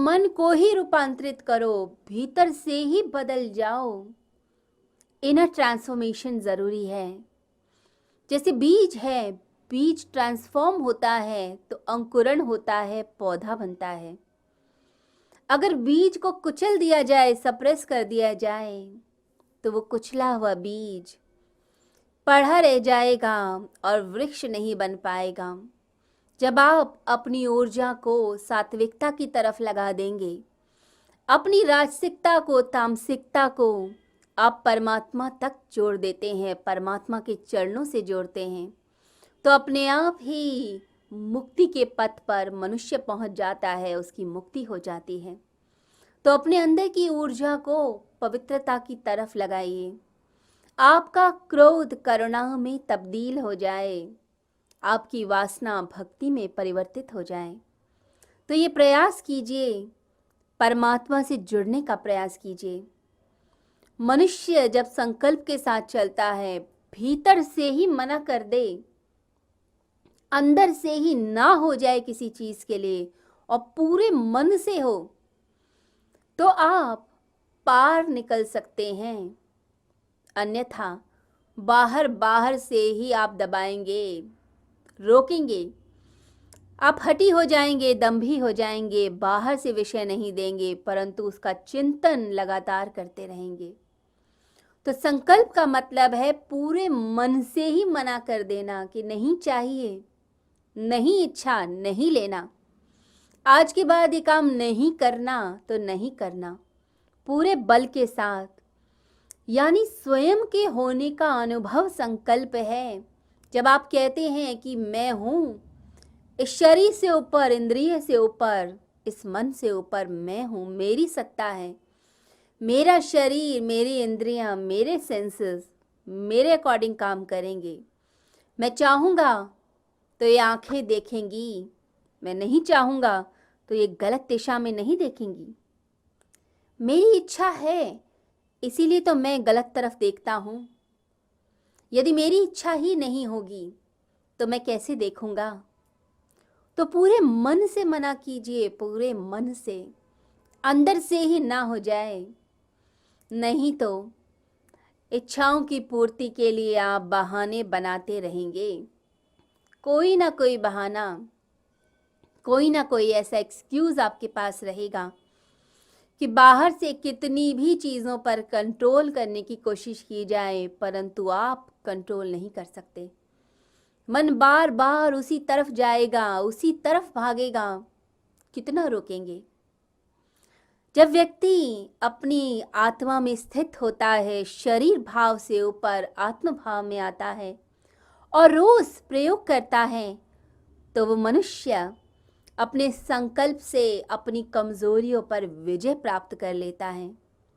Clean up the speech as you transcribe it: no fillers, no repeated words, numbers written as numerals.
मन को ही रूपांतरित करो, भीतर से ही बदल जाओ। इनर ट्रांसफॉर्मेशन ज़रूरी है। जैसे बीज है, बीज ट्रांसफॉर्म होता है तो अंकुरण होता है, पौधा बनता है। अगर बीज को कुचल दिया जाए, सप्रेस कर दिया जाए, तो वो कुचला हुआ बीज पड़ा रह जाएगा और वृक्ष नहीं बन पाएगा। जब आप अपनी ऊर्जा को सात्विकता की तरफ लगा देंगे, अपनी राजसिकता को, तामसिकता को आप परमात्मा तक जोड़ देते हैं, परमात्मा के चरणों से जोड़ते हैं, तो अपने आप ही मुक्ति के पथ पर मनुष्य पहुंच जाता है, उसकी मुक्ति हो जाती है। तो अपने अंदर की ऊर्जा को पवित्रता की तरफ लगाइए। आपका क्रोध करुणा में तब्दील हो जाए, आपकी वासना भक्ति में परिवर्तित हो जाए। तो ये प्रयास कीजिए, परमात्मा से जुड़ने का प्रयास कीजिए। मनुष्य जब संकल्प के साथ चलता है, भीतर से ही मना कर दे, अंदर से ही ना हो जाए किसी चीज के लिए और पूरे मन से हो, तो आप पार निकल सकते हैं। अन्यथा बाहर बाहर से ही आप दबाएंगे, रोकेंगे, आप हठी हो जाएंगे, दंभी हो जाएंगे, बाहर से विषय नहीं देंगे, परंतु उसका चिंतन लगातार करते रहेंगे। तो संकल्प का मतलब है पूरे मन से ही मना कर देना कि नहीं चाहिए, नहीं इच्छा, नहीं लेना, आज के बाद ये काम नहीं करना तो नहीं करना, पूरे बल के साथ। यानी स्वयं के होने का अनुभव संकल्प है। जब आप कहते हैं कि मैं हूँ, इस शरीर से ऊपर, इंद्रिय से ऊपर, इस मन से ऊपर मैं हूँ, मेरी सत्ता है, मेरा शरीर, मेरी इंद्रियां, मेरे सेंसेस मेरे अकॉर्डिंग काम करेंगे। मैं चाहूँगा तो ये आंखें देखेंगी, मैं नहीं चाहूँगा तो ये गलत दिशा में नहीं देखेंगी। मेरी इच्छा है, इसीलिए तो मैं गलत तरफ देखता हूँ। यदि मेरी इच्छा ही नहीं होगी तो मैं कैसे देखूँगा? तो पूरे मन से मना कीजिए, पूरे मन से, अंदर से ही ना हो जाए। नहीं तो इच्छाओं की पूर्ति के लिए आप बहाने बनाते रहेंगे। कोई ना कोई बहाना, कोई ना कोई ऐसा एक्सक्यूज़ आपके पास रहेगा कि बाहर से कितनी भी चीज़ों पर कंट्रोल करने की कोशिश की जाए, परंतु आप कंट्रोल नहीं कर सकते। मन बार बार उसी तरफ जाएगा, उसी तरफ भागेगा, कितना रोकेंगे? जब व्यक्ति अपनी आत्मा में स्थित होता है, शरीर भाव से ऊपर आत्म भाव में आता है और रोज प्रयोग करता है, तो वो मनुष्य अपने संकल्प से अपनी कमजोरियों पर विजय प्राप्त कर लेता है।